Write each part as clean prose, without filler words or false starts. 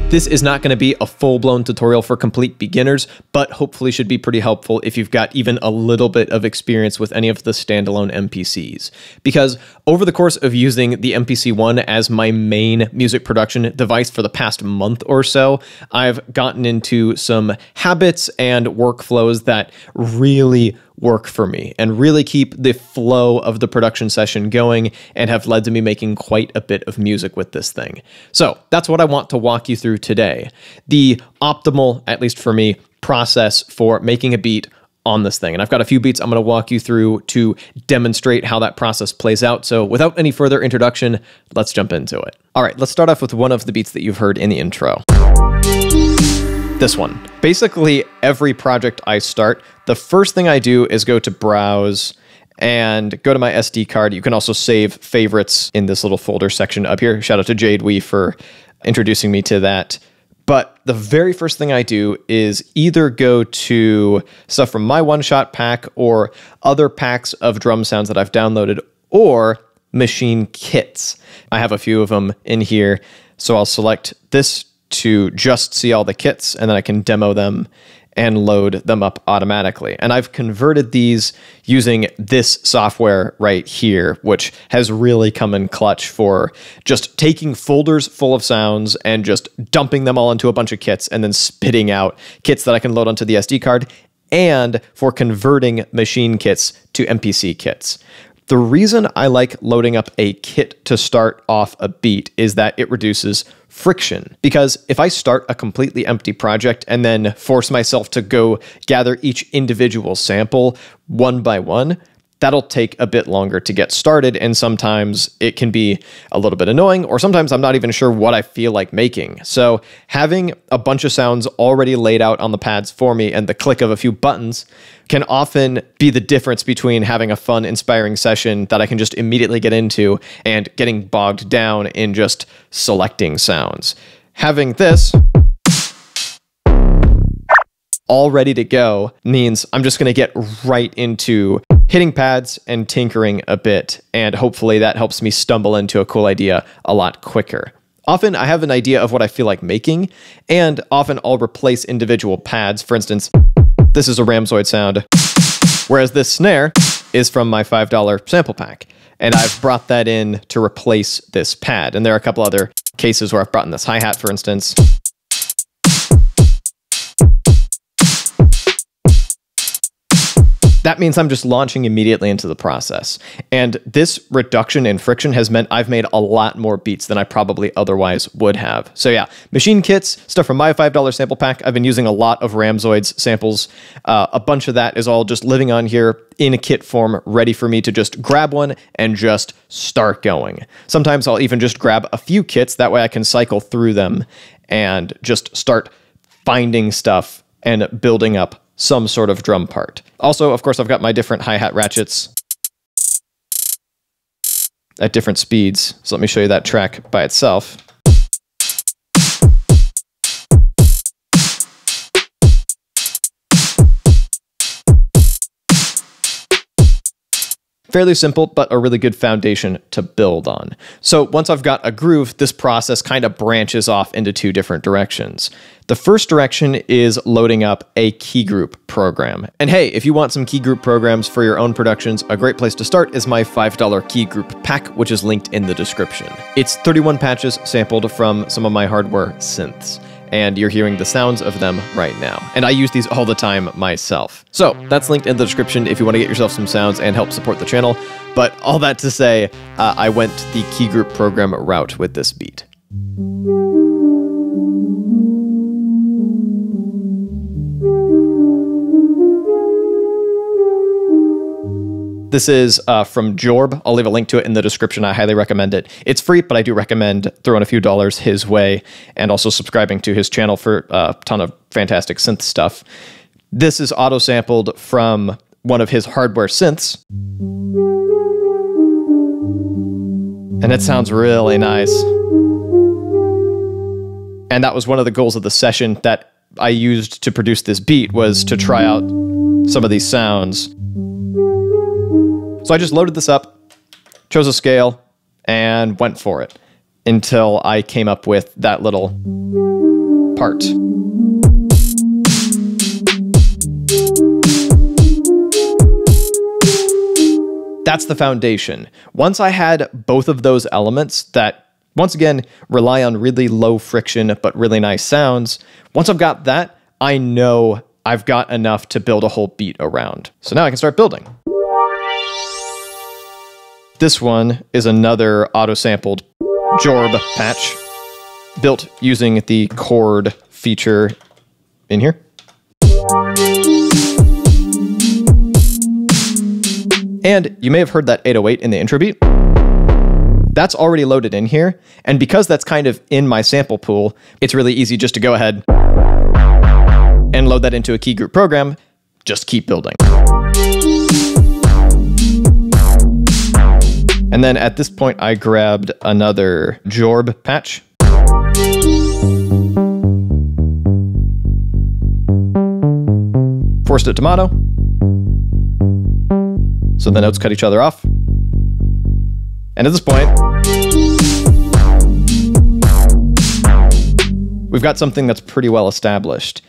This is not going to be a full-blown tutorial for complete beginners, but hopefully should be pretty helpful if you've got even a little bit of experience with any of the standalone MPCs. Because over the course of using the MPC One as my main music production device for the past month or so, I've gotten into some habits and workflows that really work for me and really keep the flow of the production session going and have led to me making quite a bit of music with this thing. So that's what I want to walk you through today. The optimal, at least for me, process for making a beat on this thing. And I've got a few beats I'm going to walk you through to demonstrate how that process plays out. So without any further introduction, let's jump into it. All right, let's start off with one of the beats that you've heard in the intro. This one. Basically, every project I start, the first thing I do is go to Browse and go to my SD card. You can also save favorites in this little folder section up here. Shout out to Jade Wee for introducing me to that. But the very first thing I do is either go to stuff from my one-shot pack or other packs of drum sounds that I've downloaded, or machine kits. I have a few of them in here, so I'll select this to just see all the kits, and then I can demo them and load them up automatically. And I've converted these using this software right here, which has really come in clutch for just taking folders full of sounds and just dumping them all into a bunch of kits and then spitting out kits that I can load onto the SD card, and for converting machine kits to MPC kits. The reason I like loading up a kit to start off a beat is that it reduces friction. Because if I start a completely empty project and then force myself to go gather each individual sample one by one, that'll take a bit longer to get started, and sometimes it can be a little bit annoying, or sometimes I'm not even sure what I feel like making. So having a bunch of sounds already laid out on the pads for me and the click of a few buttons can often be the difference between having a fun, inspiring session that I can just immediately get into and getting bogged down in just selecting sounds. Having this all ready to go means I'm just going to get right into hitting pads and tinkering a bit, and hopefully that helps me stumble into a cool idea a lot quicker. Often I have an idea of what I feel like making, and often I'll replace individual pads. For instance, this is a Ramzoid sound, whereas this snare is from my $5 sample pack, and I've brought that in to replace this pad. And there are a couple other cases where I've brought in this hi-hat, for instance. That means I'm just launching immediately into the process. And this reduction in friction has meant I've made a lot more beats than I probably otherwise would have. So yeah, machine kits, stuff from my $5 sample pack. I've been using a lot of Ramzoid's samples. A bunch of that is all just living on here in a kit form, ready for me to just grab one and just start going. Sometimes I'll even just grab a few kits, that way I can cycle through them and just start finding stuff and building up some sort of drum part. Also, of course, I've got my different hi-hat ratchets at different speeds. So let me show you that track by itself. Fairly simple, but a really good foundation to build on. So once I've got a groove, this process kind of branches off into two different directions. The first direction is loading up a key group program. And hey, if you want some key group programs for your own productions, a great place to start is my $5 key group pack, which is linked in the description. It's 31 patches sampled from some of my hardware synths, and you're hearing the sounds of them right now. And I use these all the time myself. So that's linked in the description if you want to get yourself some sounds and help support the channel. But all that to say, I went the key group program route with this beat. This is from Jorb. I'll leave a link to it in the description. I highly recommend it. It's free, but I do recommend throwing a few dollars his way and also subscribing to his channel for a ton of fantastic synth stuff. This is auto-sampled from one of his hardware synths. And it sounds really nice. And that was one of the goals of the session that I used to produce this beat, was to try out some of these sounds. So I just loaded this up, chose a scale, and went for it until I came up with that little apart. That's the foundation. Once I had both of those elements that, once again, rely on really low friction but really nice sounds, once I've got that, I know I've got enough to build a whole beat around. So now I can start building. This one is another auto-sampled jorb patch built using the chord feature in here. And you may have heard that 808 in the intro beat. That's already loaded in here. And because that's kind of in my sample pool, it's really easy just to go ahead and load that into a key group program. Just keep building. And then at this point, I grabbed another jorb patch. Forced it to mono. So the notes cut each other off. And at this point, we've got something that's pretty well established.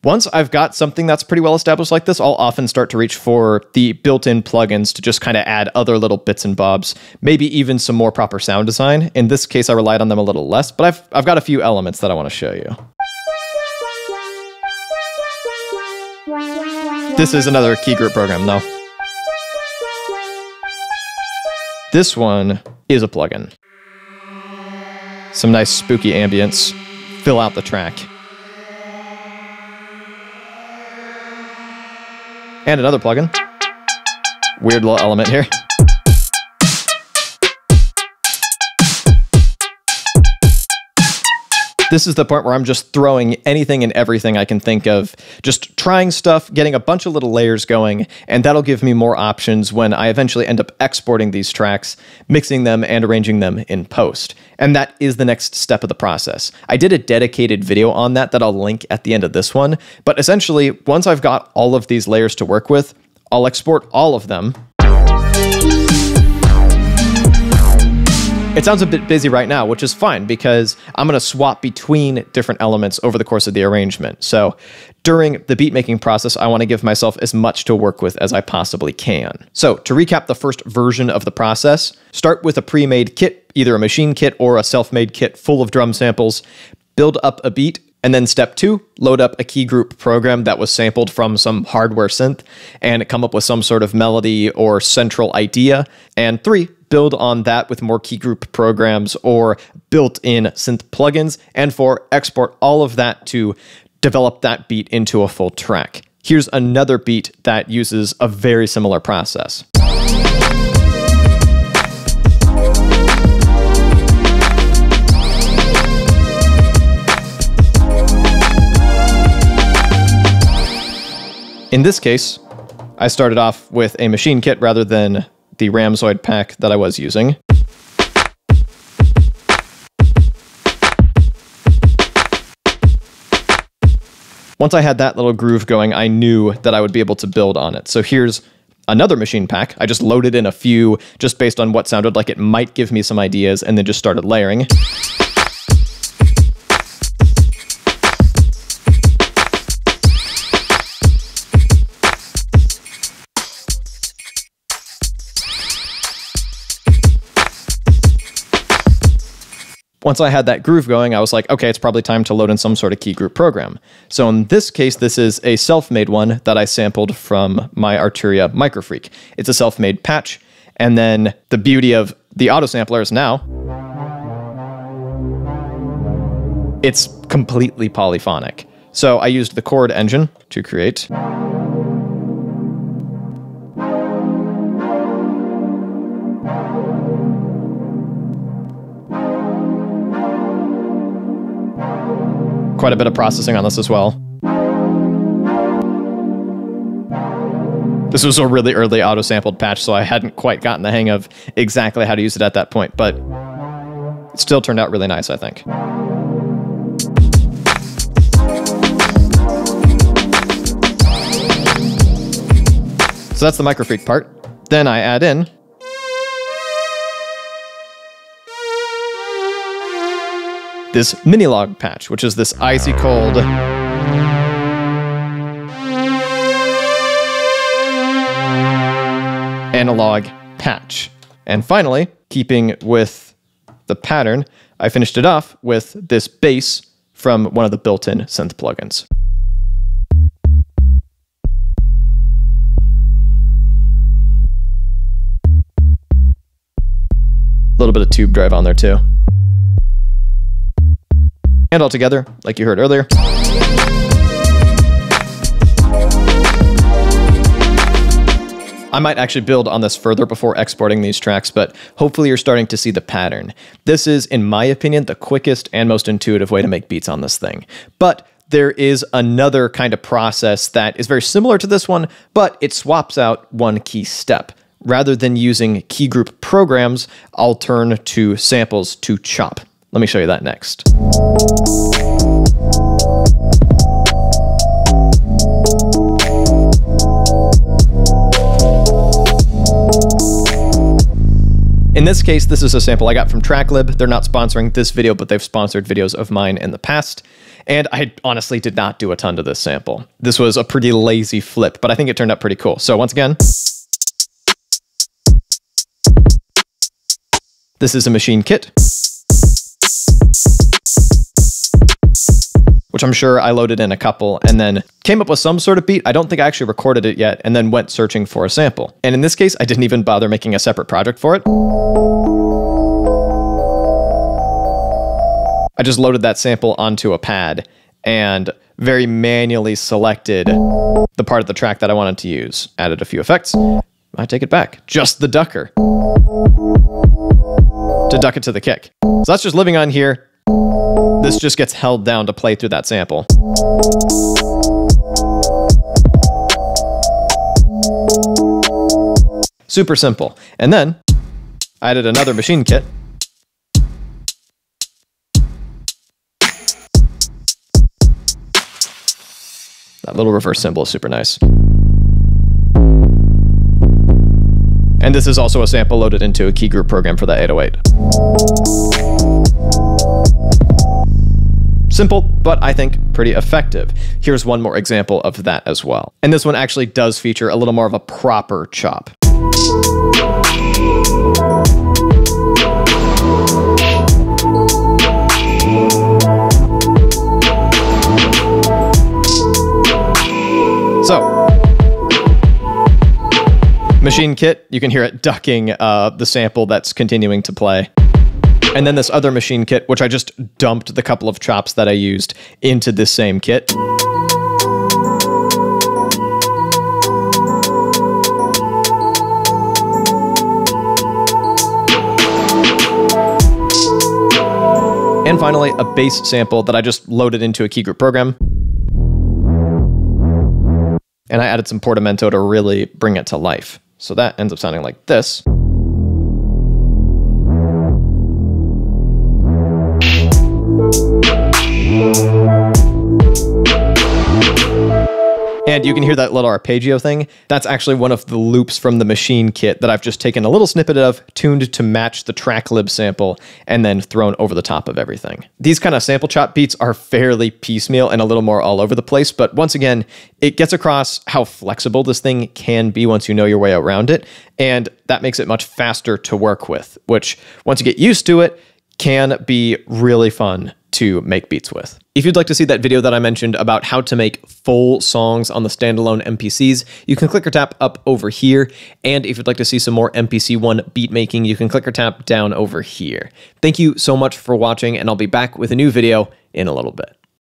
Once I've got something that's pretty well established like this, I'll often start to reach for the built-in plugins to just kind of add other little bits and bobs, maybe even some more proper sound design. In this case, I relied on them a little less, but I've got a few elements that I want to show you. This is another key group program, though. This one is a plugin. Some nice spooky ambience. Fill out the track. And another plugin. Weird little element here. This is the part where I'm just throwing anything and everything I can think of, just trying stuff, getting a bunch of little layers going, and that'll give me more options when I eventually end up exporting these tracks, mixing them, and arranging them in post. And that is the next step of the process. I did a dedicated video on that I'll link at the end of this one, but essentially, once I've got all of these layers to work with, I'll export all of them. It sounds a bit busy right now, which is fine because I'm going to swap between different elements over the course of the arrangement. So during the beat making process, I want to give myself as much to work with as I possibly can. So to recap the first version of the process, start with a pre-made kit, either a machine kit or a self-made kit full of drum samples, build up a beat, and then step 2, load up a key group program that was sampled from some hardware synth and come up with some sort of melody or central idea. And 3, build on that with more key group programs or built-in synth plugins. And 4, export all of that to develop that beat into a full track. Here's another beat that uses a very similar process. In this case, I started off with a machine kit rather than the Ramzoid pack that I was using. Once I had that little groove going, I knew that I would be able to build on it. So here's another machine pack. I just loaded in a few just based on what sounded like it might give me some ideas and then just started layering. Once I had that groove going, I was like, okay, it's probably time to load in some sort of key group program. So in this case, this is a self-made one that I sampled from my Arturia Microfreak. It's a self-made patch. And then the beauty of the auto sampler is now it's completely polyphonic. So I used the chord engine to create quite a bit of processing on this as well. This was a really early auto-sampled patch, so I hadn't quite gotten the hang of exactly how to use it at that point, but it still turned out really nice, I think. So that's the Microfreak part. Then I add in this mini log patch, which is this icy cold analog patch. And finally, keeping with the pattern, I finished it off with this bass from one of the built-in synth plugins. A little bit of tube drive on there too. And all together, like you heard earlier. I might actually build on this further before exporting these tracks, but hopefully you're starting to see the pattern. This is, in my opinion, the quickest and most intuitive way to make beats on this thing. But there is another kind of process that is very similar to this one, but it swaps out one key step. Rather than using key group programs, I'll turn to samples to chop. Let me show you that next. In this case, this is a sample I got from Tracklib. They're not sponsoring this video, but they've sponsored videos of mine in the past. And I honestly did not do a ton to this sample. This was a pretty lazy flip, but I think it turned out pretty cool. So once again, this is a machine kit, which I'm sure I loaded in a couple and then came up with some sort of beat. I don't think I actually recorded it yet, and then went searching for a sample. And in this case, I didn't even bother making a separate project for it. I just loaded that sample onto a pad and very manually selected the part of the track that I wanted to use. Added a few effects. I take it back. Just the ducker to duck it to the kick. So that's just living on here. This just gets held down to play through that sample. Super simple. And then I added another machine kit. That little reverse cymbal is super nice. And this is also a sample loaded into a key group program for that 808. Simple, but I think pretty effective. Here's one more example of that as well. And this one actually does feature a little more of a proper chop. So, machine kit, you can hear it ducking the sample that's continuing to play. And then this other machine kit, which I just dumped the couple of chops that I used into this same kit. And finally, a bass sample that I just loaded into a key group program. And I added some portamento to really bring it to life. So that ends up sounding like this. And you can hear that little arpeggio thing. That's actually one of the loops from the machine kit that I've just taken a little snippet of, tuned to match the Tracklib sample, and then thrown over the top of everything. These kind of sample chop beats are fairly piecemeal and a little more all over the place, but once again, it gets across how flexible this thing can be once you know your way around it, and that makes it much faster to work with, which, once you get used to it, can be really fun to make beats with. If you'd like to see that video that I mentioned about how to make full songs on the standalone MPCs, you can click or tap up over here. And if you'd like to see some more MPC One beat making, you can click or tap down over here. Thank you so much for watching, and I'll be back with a new video in a little bit.